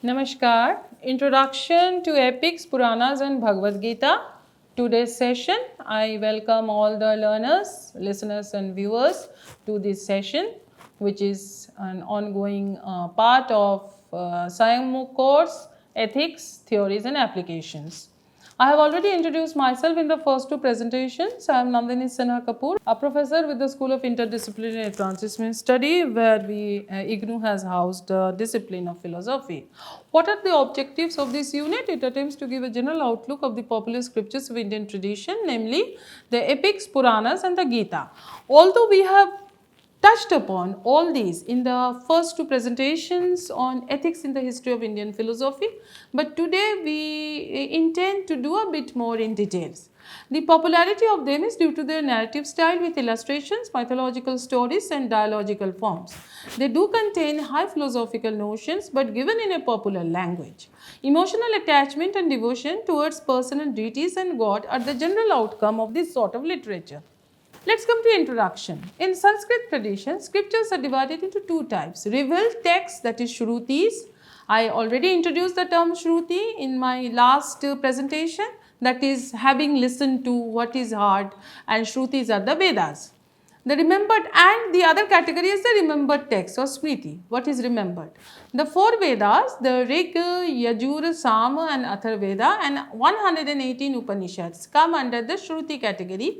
Namaskar. Introduction to Epics, Puranas and Bhagavad Gita. Today's session, I welcome all the learners, listeners and viewers to this session, which is an ongoing part of SIAM course, Ethics, Theories and Applications. I have already introduced myself in the first two presentations. I am Nandini Sinha Kapoor, a professor with the School of Interdisciplinary Transmission Study, where IGNOU has housed the discipline of philosophy. What are the objectives of this unit? It attempts to give a general outlook of the popular scriptures of Indian tradition, namely the epics, Puranas and the Gita. Although we have touched upon all these in the first two presentations on ethics in the history of Indian philosophy, but today we intend to do a bit more in details. The popularity of them is due to their narrative style with illustrations, mythological stories and dialogical forms. They do contain high philosophical notions but given in a popular language. Emotional attachment and devotion towards personal deities and God are the general outcome of this sort of literature. Let's come to introduction. In Sanskrit tradition, scriptures are divided into two types. Revealed texts, that is Shrutis. I already introduced the term Shruti in my last presentation, that is having listened to what is heard, and Shrutis are the Vedas. The remembered, and the other category is the remembered text or Smriti. What is remembered? The four Vedas, the Rig, Yajur, Sam and Atharveda, and 118 Upanishads come under the Shruti category.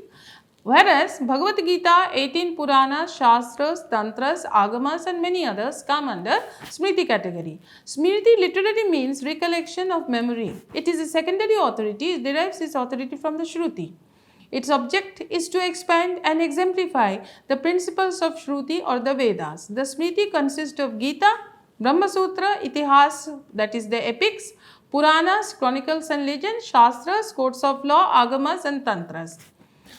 Whereas Bhagavad Gita, 18 Puranas, Shastras, Tantras, Agamas and many others come under Smriti category. Smriti literally means recollection of memory. It is a secondary authority. It derives its authority from the Shruti. Its object is to expand and exemplify the principles of Shruti or the Vedas. The Smriti consists of Gita, Brahma Sutra, Itihas, that is the epics, Puranas, chronicles and legends, Shastras, codes of law, Agamas and Tantras.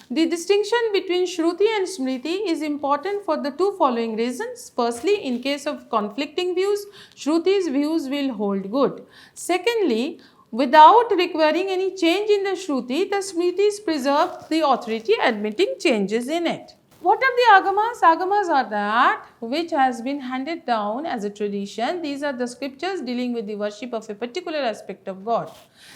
The distinction between Shruti and Smriti is important for the two following reasons. Firstly, in case of conflicting views, Shruti's views will hold good. Secondly, without requiring any change in the Shruti, the Smritis preserve the authority admitting changes in it. What are the Agamas? Agamas are that which has been handed down as a tradition. These are the scriptures dealing with the worship of a particular aspect of God.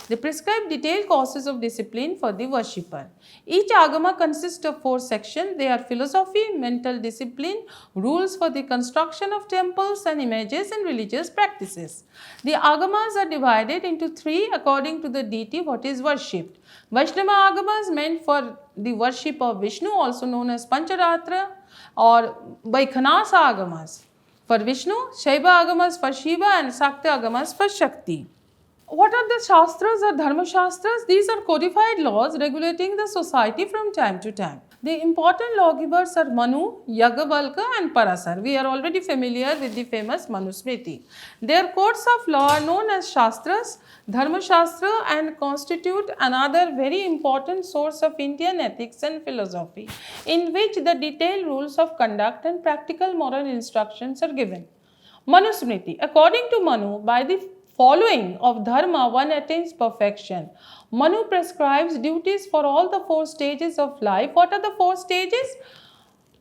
They prescribe detailed courses of discipline for the worshipper. Each Agama consists of 4 sections. They are philosophy, mental discipline, rules for the construction of temples and images and religious practices. The Agamas are divided into 3 according to the deity what is worshipped. Vaishnava Agamas meant for the worship of Vishnu, also known as Pancharatra, or Vaikhanasa Agamas for Vishnu, Shaiva Agamas for Shiva and Sakta Agamas for Shakti. What are the Shastras or Dharma Shastras? These are codified laws regulating the society from time to time. The important lawgivers are Manu, Yagnavalkya and Parasar. We are already familiar with the famous Manusmriti. Their codes of law are known as Shastras, Dharma Shastra, and constitute another very important source of Indian ethics and philosophy, in which the detailed rules of conduct and practical moral instructions are given. Manusmriti. According to Manu, by the following of dharma, one attains perfection. Manu prescribes duties for all the 4 stages of life. What are the 4 stages?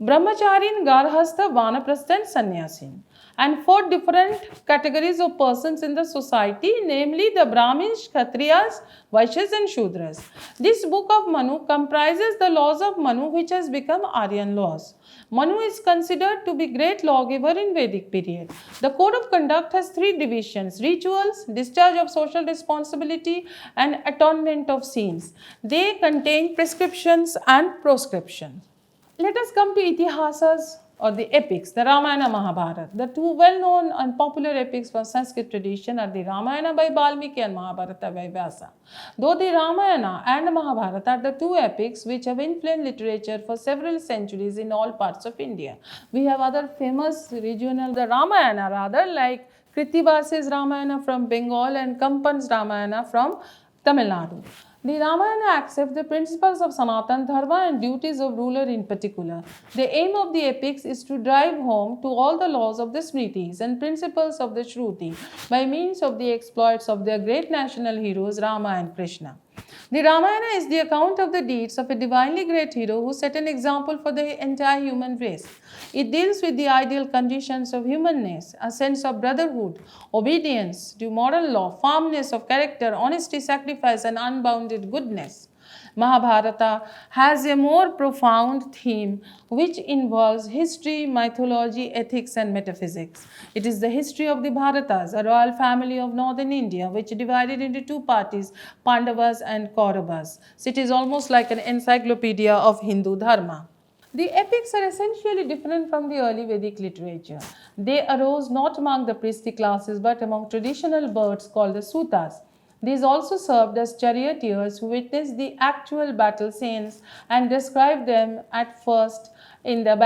Brahmacharin, Garhastha, Vanaprastha and Sannyasin. And 4 different categories of persons in the society, namely the Brahmins, Kshatriyas, Vaishyas and Shudras. This book of Manu comprises the laws of Manu, which has become Aryan laws. Manu is considered to be great lawgiver in Vedic period. The code of conduct has 3 divisions: rituals, discharge of social responsibility and atonement of sins. They contain prescriptions and proscriptions. Let us come to Itihasas or the epics, the Ramayana Mahabharata. The 2 well-known and popular epics from Sanskrit tradition are the Ramayana by Valmiki and Mahabharata by Vyasa. Though the Ramayana and Mahabharata are the 2 epics which have influenced literature for several centuries in all parts of India. We have other famous regional, the Ramayana rather, like Krittivasa's Ramayana from Bengal and Kampan's Ramayana from Tamil Nadu. The Ramayana accepts the principles of Sanatana Dharma and duties of ruler in particular. The aim of the epics is to drive home to all the laws of the Smritis and principles of the Shruti by means of the exploits of their great national heroes Rama and Krishna. The Ramayana is the account of the deeds of a divinely great hero who set an example for the entire human race. It deals with the ideal conditions of humanness, a sense of brotherhood, obedience to moral law, firmness of character, honesty, sacrifice, and unbounded goodness. Mahabharata has a more profound theme which involves history, mythology, ethics, and metaphysics. It is the history of the Bharatas, a royal family of northern India, which divided into two parties, Pandavas and Kauravas. So it is almost like an encyclopedia of Hindu Dharma. The epics are essentially different from the early Vedic literature. They arose not among the priestly classes but among traditional birds called the Sutas. These also served as charioteers who witnessed the actual battle scenes and described them at first in their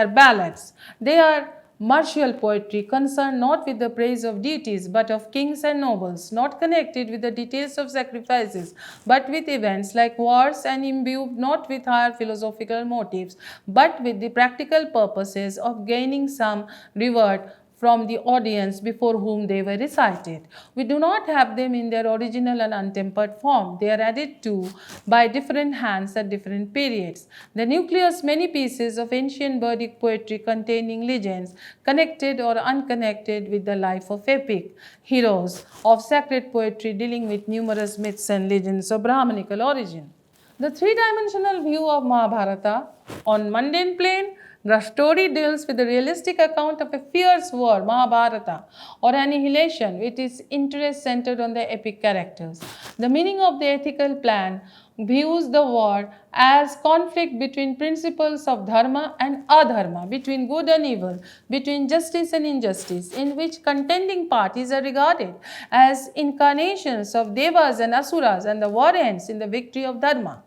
ballads. They are martial poetry concerned not with the praise of deities but of kings and nobles, not connected with the details of sacrifices but with events like wars, and imbued not with higher philosophical motives but with the practical purposes of gaining some reward from the audience before whom they were recited. We do not have them in their original and untempered form. They are added to by different hands at different periods. The nucleus, many pieces of ancient Vedic poetry containing legends, connected or unconnected with the life of epic heroes, of sacred poetry dealing with numerous myths and legends of Brahmanical origin. The three-dimensional view of Mahabharata on mundane plane, the story deals with the realistic account of a fierce war, Mahabharata, or annihilation, with its interest centered on the epic characters. The meaning of the ethical plan views the war as conflict between principles of dharma and adharma, between good and evil, between justice and injustice, in which contending parties are regarded as incarnations of devas and asuras, and the war ends in the victory of dharma.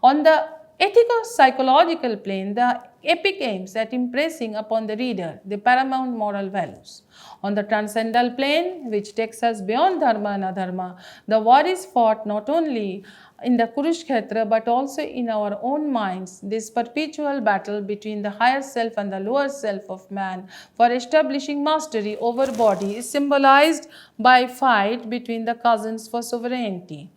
On the ethico-psychological plane, the epic aims at impressing upon the reader the paramount moral values. On the transcendental plane, which takes us beyond dharma and adharma, the war is fought not only in the Kurukshetra but also in our own minds. This perpetual battle between the higher self and the lower self of man for establishing mastery over body is symbolized by fight between the cousins for sovereignty.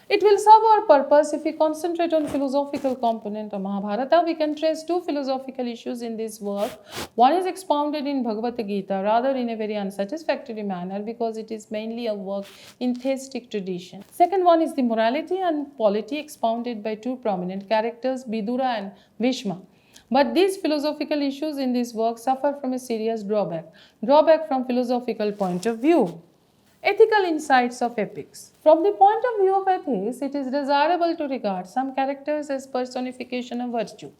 It will serve our purpose if we concentrate on philosophical component of Mahabharata. We can trace two philosophical issues in this work. One is expounded in Bhagavad Gita, rather in a very unsatisfactory manner because it is mainly a work in theistic tradition. Second one is the morality and polity expounded by two prominent characters, Vidura and Bhishma. But these philosophical issues in this work suffer from a serious drawback from philosophical point of view. Ethical insights of epics. From the point of view of ethics, it is desirable to regard some characters as personification of virtue.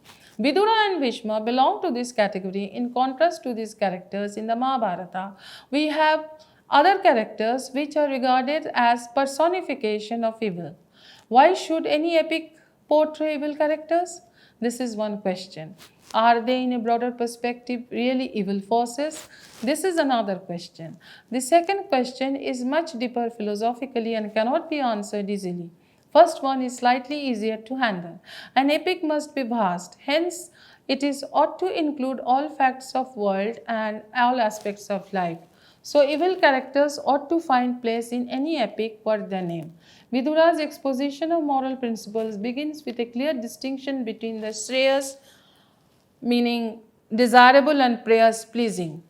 Vidura and Bhishma belong to this category. In contrast to these characters in the Mahabharata, we have other characters which are regarded as personification of evil. Why should any epic portray evil characters? This is one question. Are they, in a broader perspective, really evil forces? This is another question. The second question is much deeper philosophically and cannot be answered easily. First one is slightly easier to handle. An epic must be vast, hence it is ought to include all facts of world and all aspects of life. So evil characters ought to find place in any epic worth their name. Vidura's exposition of moral principles begins with a clear distinction between the Shreyas, meaning desirable, and prayers pleasing.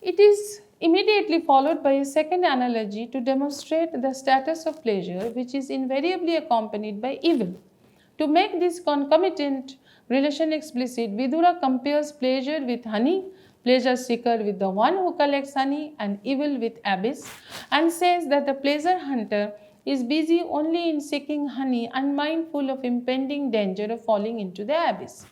It is immediately followed by a second analogy to demonstrate the status of pleasure, which is invariably accompanied by evil. To make this concomitant relation explicit, Vidura compares pleasure with honey, pleasure seeker with the one who collects honey, and evil with abyss, and says that the pleasure hunter is busy only in seeking honey, unmindful of impending danger of falling into the abyss.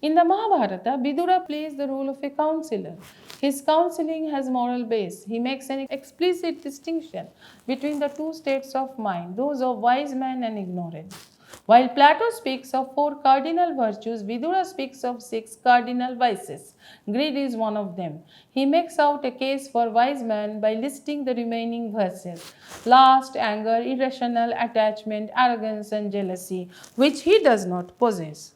In the Mahabharata, Vidura plays the role of a counselor. His counseling has moral base. He makes an explicit distinction between the two states of mind, those of wise man and ignorant. While Plato speaks of 4 cardinal virtues, Vidura speaks of 6 cardinal vices. Greed is one of them. He makes out a case for wise man by listing the remaining vices: lust, anger, irrational attachment, arrogance, and jealousy, which he does not possess.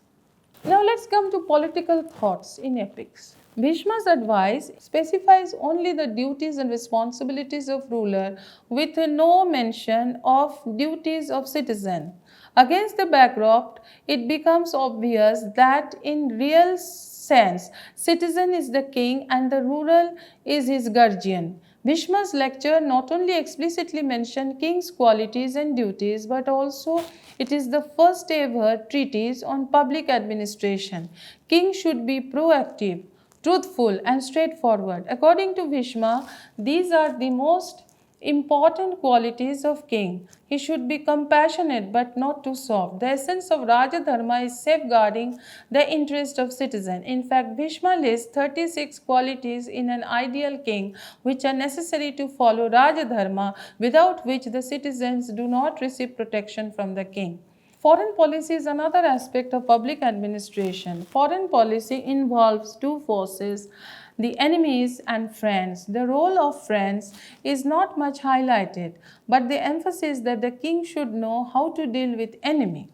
Now let's come to political thoughts in epics. Bhishma's advice specifies only the duties and responsibilities of ruler with no mention of duties of citizen. Against the backdrop, it becomes obvious that in real sense, citizen is the king and the ruler is his guardian. Bhishma's lecture not only explicitly mentioned king's qualities and duties, but also it is the first ever treatise on public administration. King should be proactive, truthful, and straightforward. According to Bhishma, these are the most important qualities of king. He should be compassionate but not too soft. The essence of Raja Dharma is safeguarding the interest of citizen. In fact, Bhishma lists 36 qualities in an ideal king which are necessary to follow Raja Dharma, without which the citizens do not receive protection from the king. Foreign policy is another aspect of public administration. Foreign policy involves two forces, the enemies and friends. The role of friends is not much highlighted, but the emphasis that the king should know how to deal with enemy.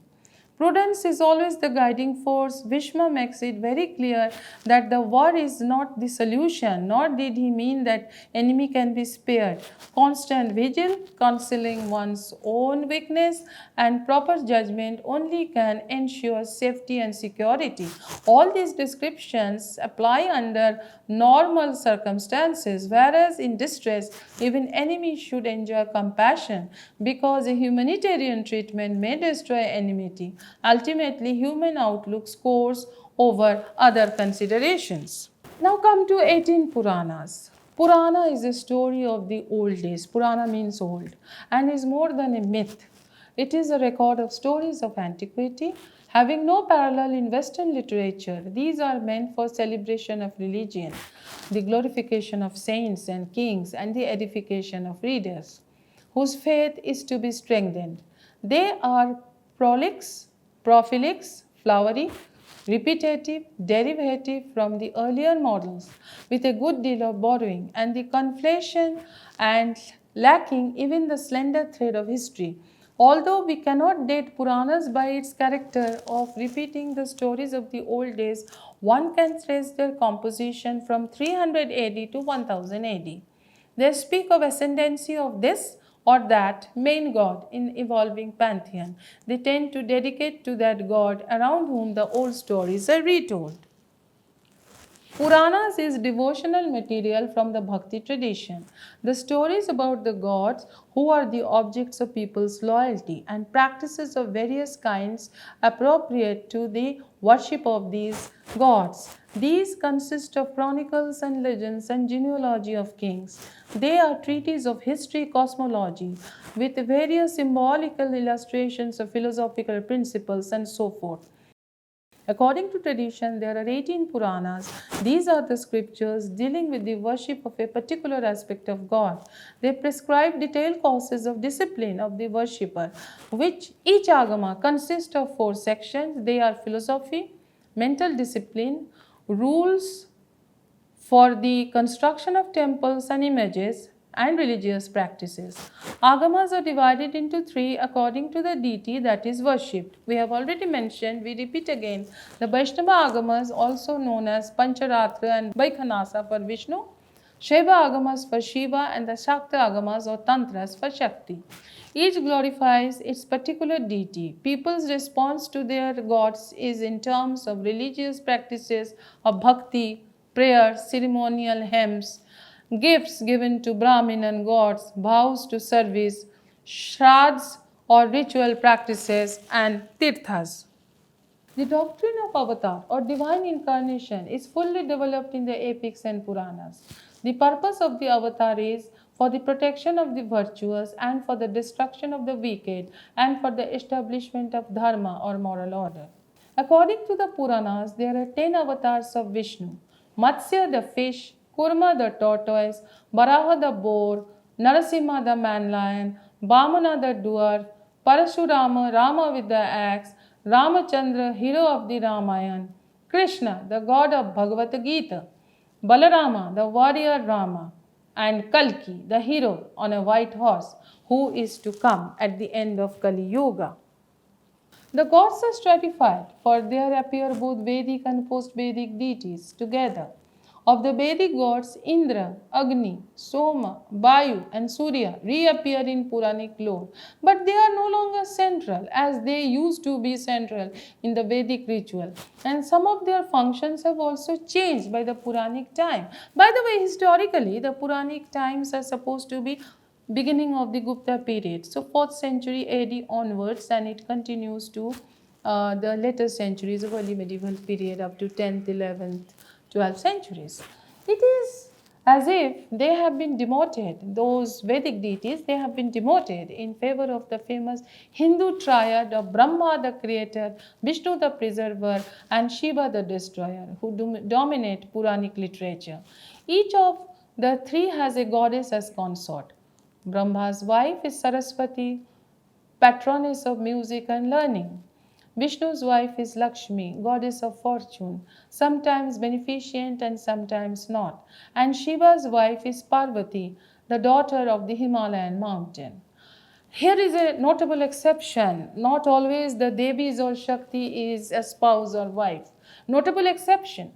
Prudence is always the guiding force. Bhishma makes it very clear that the war is not the solution, nor did he mean that enemy can be spared. Constant vigil, concealing one's own weakness, and proper judgment only can ensure safety and security. All these descriptions apply under normal circumstances, whereas in distress, even enemies should enjoy compassion because a humanitarian treatment may destroy enmity. Ultimately, human outlook scores over other considerations. Now come to 18 Puranas. Purana is a story of the old days. Purana means old and is more than a myth. It is a record of stories of antiquity having no parallel in Western literature. These are meant for celebration of religion, the glorification of saints and kings, and the edification of readers whose faith is to be strengthened. They are prolix, prolix, flowery, repetitive, derivative from the earlier models, with a good deal of borrowing and the conflation and lacking even the slender thread of history. Although we cannot date Puranas by its character of repeating the stories of the old days, one can trace their composition from 300 AD to 1000 AD. They speak of ascendancy of this or that main god in evolving pantheon. They tend to dedicate to that god around whom the old stories are retold. Puranas is devotional material from the Bhakti tradition. The stories about the gods who are the objects of people's loyalty and practices of various kinds appropriate to the worship of these gods. These consist of chronicles and legends and genealogy of kings. They are treatises of history, cosmology, with various symbolical illustrations of philosophical principles and so forth. According to tradition, there are 18 Puranas. These are the scriptures dealing with the worship of a particular aspect of God. They prescribe detailed courses of discipline of the worshipper, which each Agama consists of 4 sections. They are philosophy, mental discipline, rules for the construction of temples and images, and religious practices. Agamas are divided into 3 according to the deity that is worshipped. We have already mentioned, we repeat again, the Vaishnava Agamas, also known as Pancharatra and Vaikhanasa for Vishnu, Shaiva Agamas for Shiva, and the Shakta Agamas or Tantras for Shakti. Each glorifies its particular deity. People's response to their gods is in terms of religious practices of bhakti, prayer, ceremonial hymns, gifts given to Brahmin and gods, vows to service, shraddhas or ritual practices, and tirthas. The doctrine of avatar or divine incarnation is fully developed in the epics and Puranas. The purpose of the avatar is for the protection of the virtuous and for the destruction of the wicked and for the establishment of dharma or moral order. According to the Puranas, there are 10 avatars of Vishnu: Matsya the fish, Kurma the tortoise, Varaha the boar, Narasimha the man lion, Vamana the dwarf, Parashurama, Rama with the axe, Ramachandra, hero of the Ramayana, Krishna, the god of Bhagavad Gita, Balarama, the warrior Rama, and Kalki, the hero on a white horse, who is to come at the end of Kali Yuga. The gods are stratified, for there appear both Vedic and post Vedic deities together. of the Vedic gods Indra, Agni, Soma, Vayu, and Surya reappear in Puranic lore, but they are no longer central as they used to be central in the Vedic ritual, and some of their functions have also changed by the Puranic time. By the way, historically, the Puranic times are supposed to be beginning of the Gupta period, so 4th century AD onwards, and it continues to the later centuries of early medieval period up to 10th, 11th, 12th centuries. It is as if they have been demoted, those Vedic deities, they have been demoted in favor of the famous Hindu triad of Brahma the creator, Vishnu the preserver, and Shiva the destroyer, who dominate Puranic literature. Each of the three has a goddess as consort. Brahma's wife is Saraswati, patroness of music and learning. Vishnu's wife is Lakshmi, goddess of fortune, sometimes beneficent and sometimes not. And Shiva's wife is Parvati, the daughter of the Himalayan mountain. Here is a notable exception. Not always the Devis or Shakti is a spouse or wife. Notable exception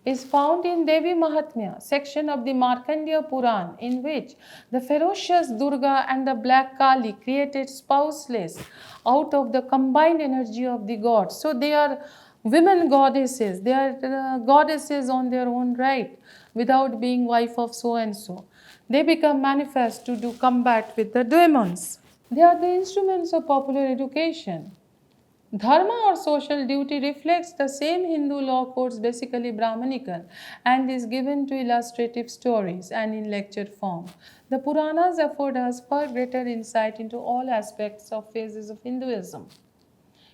is found in Devi Mahatmya, section of the Markandeya Puran, in which the ferocious Durga and the black Kali created spouseless out of the combined energy of the gods. So they are women goddesses, they are goddesses on their own right, without being wife of so and so. They become manifest to do combat with the demons. They are the instruments of popular education. Dharma or social duty reflects the same Hindu law codes, basically Brahmanical, and is given to illustrative stories and in lecture form. The Puranas afford us far greater insight into all aspects of phases of Hinduism.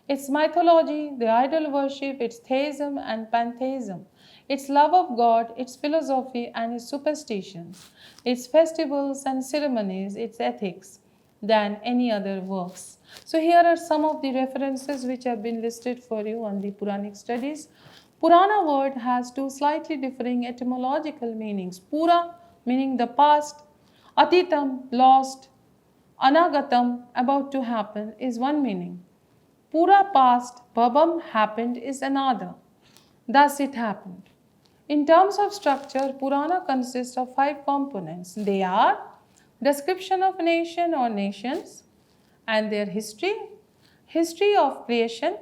Its mythology, the idol worship, its theism and pantheism, its love of God, its philosophy and its superstitions, its festivals and ceremonies, its ethics, than any other works. So here are some of the references which have been listed for you on the Puranic studies. Purana word has two slightly differing etymological meanings. Pura meaning the past, Atitam lost, Anagatam about to happen is one meaning. Pura past, Bhabam happened is another. Thus it happened. In terms of structure, Purana consists of 5 components. They are description of nation or nations and their history, history of creation,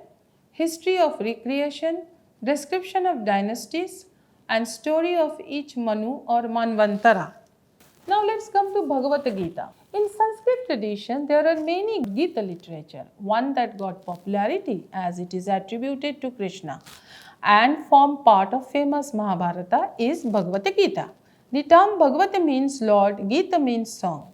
history of recreation, description of dynasties, and story of each Manu or Manvantara. Now let's come to Bhagavad Gita. In Sanskrit tradition, there are many Gita literature. One that got popularity as it is attributed to Krishna and form part of famous Mahabharata is Bhagavad Gita. The term Bhagavata means Lord, Gita means song.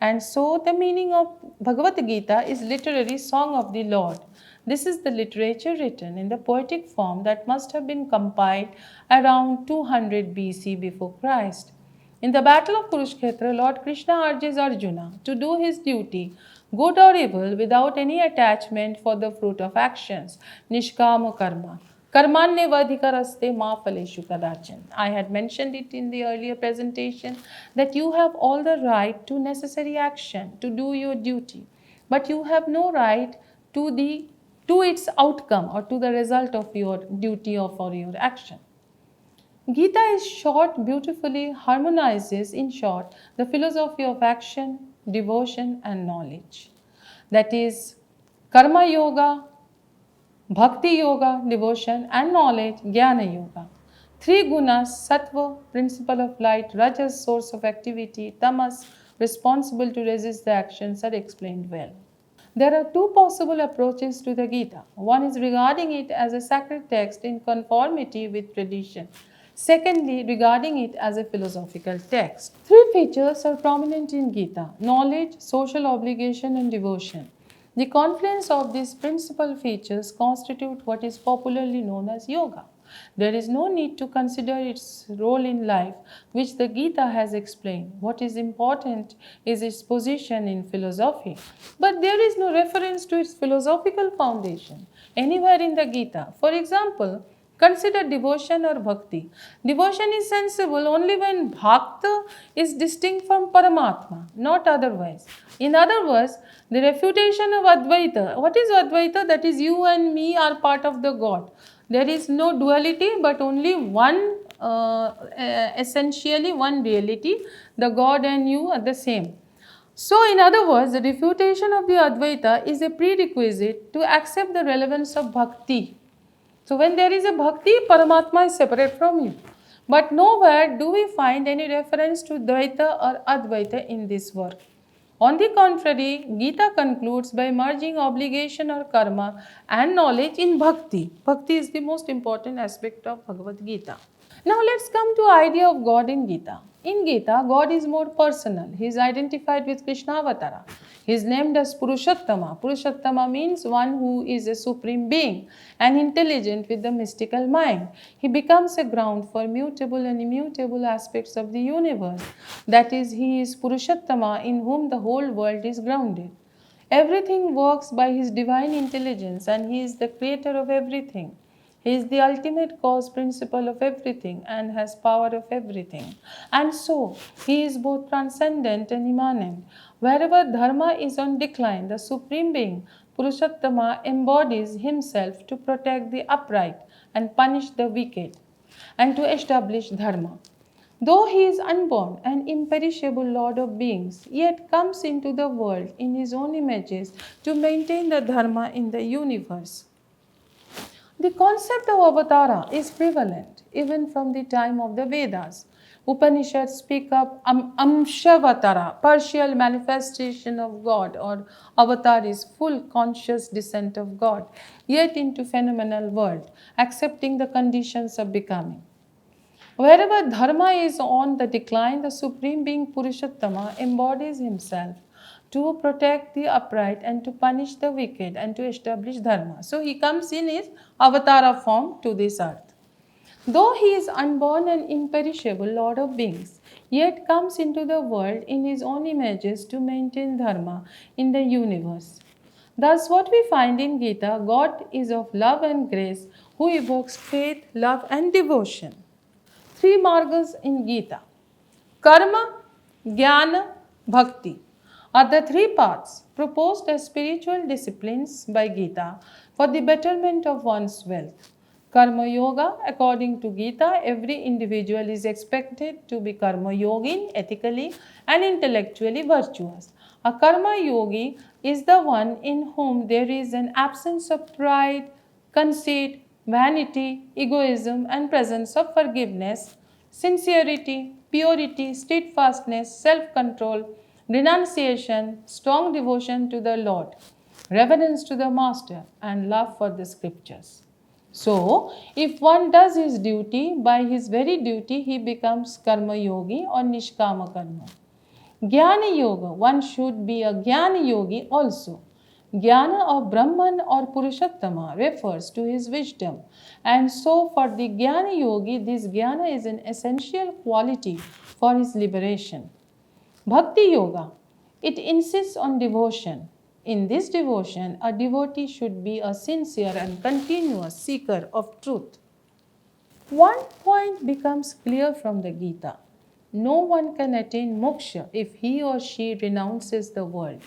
And so the meaning of Bhagavad Gita is literary song of the Lord. This is the literature written in the poetic form that must have been compiled around 200 BC before Christ. In the battle of Kurukshetra, Lord Krishna urges Arjuna to do his duty, good or evil, without any attachment for the fruit of actions, nishkama karma. Karmanyavadhikaraste ma phaleshu kadachan. I had mentioned it in the earlier presentation that you have all the right to necessary action, to do your duty, but you have no right to its outcome or to the result of your duty or for your action. Gita is short, beautifully harmonizes, in short, the philosophy of action, devotion, and knowledge. That is, karma yoga, bhakti yoga, devotion, and knowledge, jnana yoga. 3 gunas, sattva, principle of light, rajas, source of activity, tamas, responsible to resist the actions, are explained well. There are 2 possible approaches to the Gita. One is regarding it as a sacred text in conformity with tradition. Secondly, regarding it as a philosophical text. 3 features are prominent in Gita: knowledge, social obligation, and devotion. The confluence of these principal features constitute what is popularly known as yoga. There is no need to consider its role in life, which the Gita has explained. What is important is its position in philosophy. But there is no reference to its philosophical foundation anywhere in the Gita. For example, consider devotion or bhakti. Devotion is sensible only when bhakta is distinct from Paramatma, not otherwise. In other words, the refutation of Advaita. What is Advaita? That is, you and me are part of the God. There is no duality but only one essentially one reality. The God and you are the same. So, in other words, the refutation of the Advaita is a prerequisite to accept the relevance of bhakti. So, when there is a bhakti, Paramatma is separate from you. But nowhere do we find any reference to Dvaita or Advaita in this work. On the contrary, Gita concludes by merging obligation or karma and knowledge in bhakti. Bhakti is the most important aspect of Bhagavad Gita. Now let's come to idea of God in Gita. In Gita, God is more personal. He is identified with Krishna Avatara. He is named as Purushottama. Purushottama means one who is a supreme being and intelligent with the mystical mind. He becomes a ground for mutable and immutable aspects of the universe. That is, he is Purushottama in whom the whole world is grounded. Everything works by his divine intelligence and he is the creator of everything. He is the ultimate cause principle of everything and has power of everything. And so, he is both transcendent and immanent. Wherever dharma is on decline, the Supreme Being, Purushottama, embodies himself to protect the upright and punish the wicked and to establish dharma. Though he is unborn and imperishable Lord of beings, yet comes into the world in his own images to maintain the dharma in the universe. The concept of avatara is prevalent even from the time of the Vedas. Upanishads speak of Amshavatara, partial manifestation of God, or avatar is full conscious descent of God, yet into phenomenal world, accepting the conditions of becoming. Wherever dharma is on the decline, the Supreme Being Purushottama embodies himself to protect the upright and to punish the wicked and to establish dharma. So he comes in his avatara form to this earth. Though he is unborn and imperishable Lord of beings, yet comes into the world in his own images to maintain dharma in the universe. Thus, what we find in Gita, God is of love and grace who evokes faith, love, and devotion. Three margas in Gita: Karma, Jnana, Bhakti are the three paths proposed as spiritual disciplines by Gita for the betterment of one's wealth. Karma Yoga, according to Gita, every individual is expected to be Karma Yogin, ethically and intellectually virtuous. A Karma Yogi is the one in whom there is an absence of pride, conceit, vanity, egoism, and presence of forgiveness, sincerity, purity, steadfastness, self control, renunciation, strong devotion to the Lord, reverence to the Master, and love for the scriptures. So, if one does his duty, by his very duty he becomes Karma Yogi or Nishkama Karma. Jnana Yoga, one should be a Jnana Yogi also. Jnana of Brahman or Purushottama refers to his wisdom. And so for the Jnana Yogi, this Jnana is an essential quality for his liberation. Bhakti Yoga, it insists on devotion. In this devotion, a devotee should be a sincere and continuous seeker of truth. One point becomes clear from the Gita. No one can attain moksha if he or she renounces the world.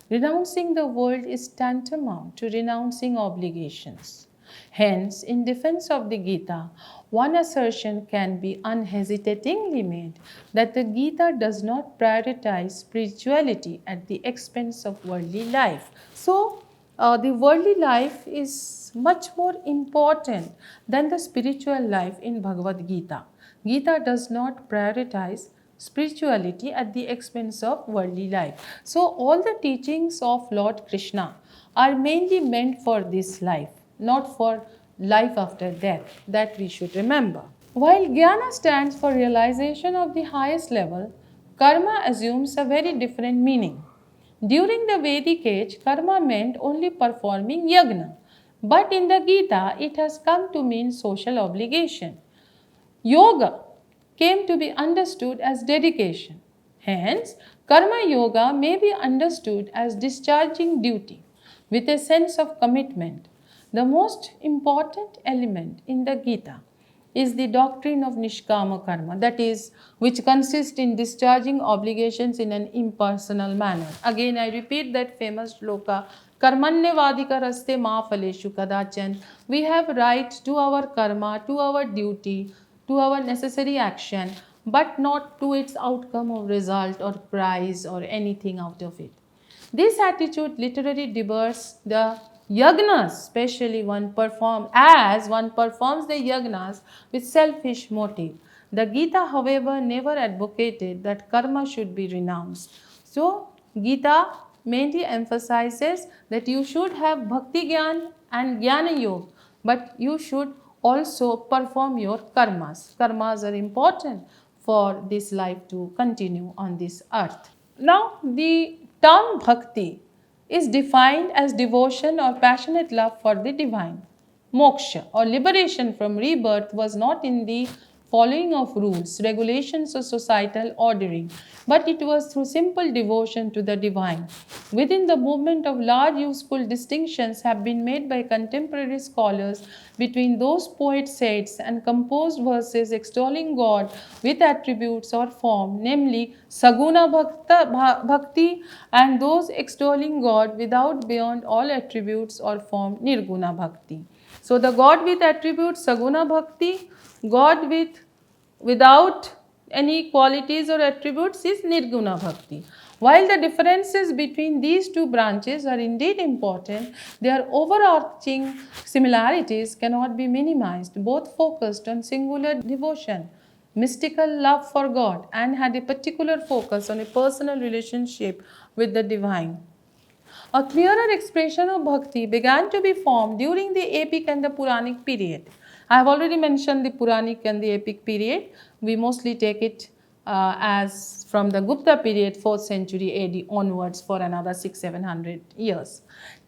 Renouncing the world is tantamount to renouncing obligations. Hence, in defense of the Gita, one assertion can be unhesitatingly made that the Gita does not prioritize spirituality at the expense of worldly life. So, the worldly life is much more important than the spiritual life in Bhagavad Gita. Gita does not prioritize spirituality at the expense of worldly life. So, all the teachings of Lord Krishna are mainly meant for this life, not for life after death. That we should remember. While Jnana stands for realization of the highest level, karma assumes a very different meaning. During the Vedic age, karma meant only performing yagna, but in the Gita, it has come to mean social obligation. Yoga came to be understood as dedication. Hence, karma yoga may be understood as discharging duty with a sense of commitment. The most important element in the Gita is the doctrine of Nishkama Karma, that is, which consists in discharging obligations in an impersonal manner. Again, I repeat that famous shloka, Karmanyavadika raste ma phaleshu kadachan. We have right to our karma, to our duty, to our necessary action, but not to its outcome or result or prize or anything out of it. This attitude literally debars the yagnas, especially one performs the yagnas with selfish motive. The Gita, however, never advocated that karma should be renounced. So, Gita mainly emphasizes that you should have bhakti gyan and jnana yoga, but you should also perform your karmas. Karmas are important for this life to continue on this earth. Now, the term bhakti is defined as devotion or passionate love for the divine. Moksha or liberation from rebirth was not in the following of rules, regulations, or societal ordering, but it was through simple devotion to the divine. Within the movement of large useful distinctions have been made by contemporary scholars between those poet saints and composed verses extolling God with attributes or form, namely Saguna Bhakti, and those extolling God without beyond all attributes or form, Nirguna Bhakti. So the God with attributes, Saguna Bhakti, God without any qualities or attributes is Nirguna Bhakti. While the differences between these two branches are indeed important, their overarching similarities cannot be minimized. Both focused on singular devotion, mystical love for God, and had a particular focus on a personal relationship with the divine. A clearer expression of bhakti began to be formed during the epic and the Puranic period. I have already mentioned the Puranic and the epic period. We mostly take it as from the Gupta period, 4th century AD onwards for another 600-700 years.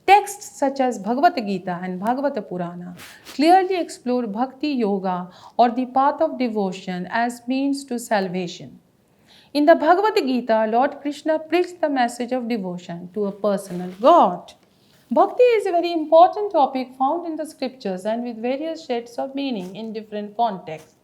Texts such as Bhagavad Gita and Bhagavata Purana clearly explore bhakti yoga or the path of devotion as means to salvation. In the Bhagavad Gita, Lord Krishna preached the message of devotion to a personal God. Bhakti is a very important topic found in the scriptures and with various shades of meaning in different contexts.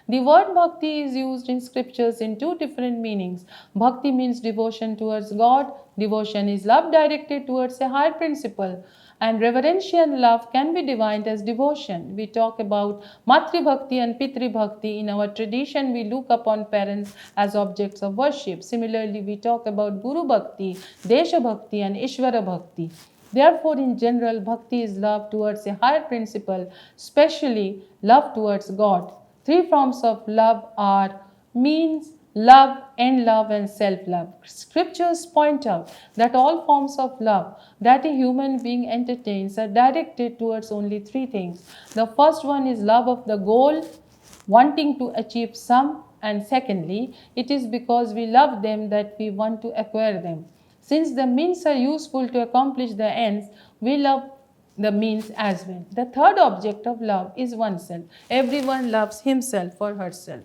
The word bhakti is used in scriptures in two different meanings. Bhakti means devotion towards God. Devotion is love directed towards a higher principle. And reverential love can be defined as devotion. We talk about Matri Bhakti and Pitri Bhakti. In our tradition, we look upon parents as objects of worship. Similarly, we talk about Guru Bhakti, Desha Bhakti, and Ishvara Bhakti. Therefore, in general, bhakti is love towards a higher principle, especially love towards God. Three forms of love are means, love, end love, and self-love. Scriptures point out that all forms of love that a human being entertains are directed towards only three things. The first one is love of the goal, wanting to achieve some, and secondly, it is because we love them that we want to acquire them. Since the means are useful to accomplish the ends, we love the means as well. The third object of love is oneself. Everyone loves himself or herself.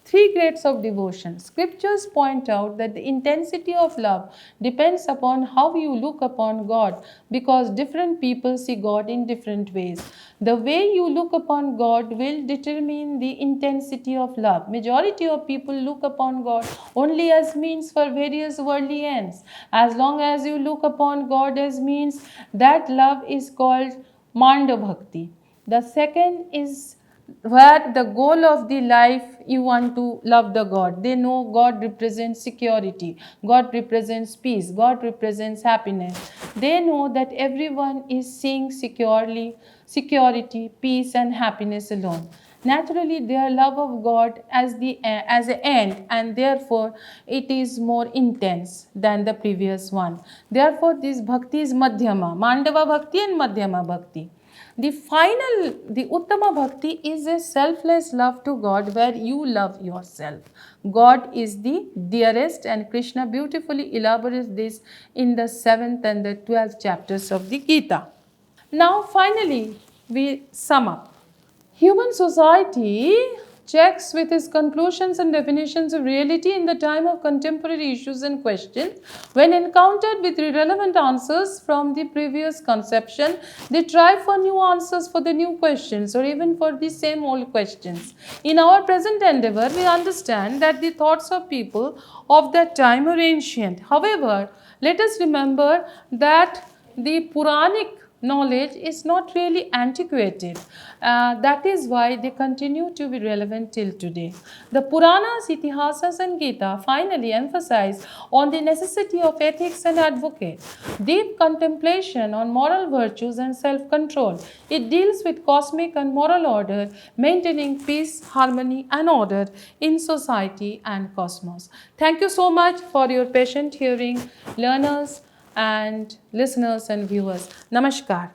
Three grades of devotion. Scriptures point out that the intensity of love depends upon how you look upon God, because different people see God in different ways. The way you look upon God will determine the intensity of love. Majority of people look upon God only as means for various worldly ends. As long as you look upon God as means, that love is called Manda Bhakti. The second is where the goal of the life you want to love the God. They know God represents security, God represents peace, God represents happiness. They know that everyone is seeing security, peace and happiness alone. Naturally, their love of God as an end, and therefore it is more intense than the previous one. Therefore, this bhakti is Madhyama, Mandava Bhakti and Madhyama Bhakti. The Uttama Bhakti is a selfless love to God where you love yourself. God is the dearest, and Krishna beautifully elaborates this in the 7th and the 12th chapters of the Gita. Now finally, we sum up. Human society checks with its conclusions and definitions of reality in the time of contemporary issues and questions. When encountered with irrelevant answers from the previous conception, they try for new answers for the new questions or even for the same old questions. In our present endeavor, we understand that the thoughts of people of that time are ancient. However, let us remember that the Puranic knowledge is not really antiquated. That is why they continue to be relevant till today. The Puranas, Itihasas, and Gita finally emphasize on the necessity of ethics and advocate, deep contemplation on moral virtues and self-control. It deals with cosmic and moral order, maintaining peace, harmony, and order in society and cosmos. Thank you so much for your patient hearing, learners and listeners and viewers. Namaskar.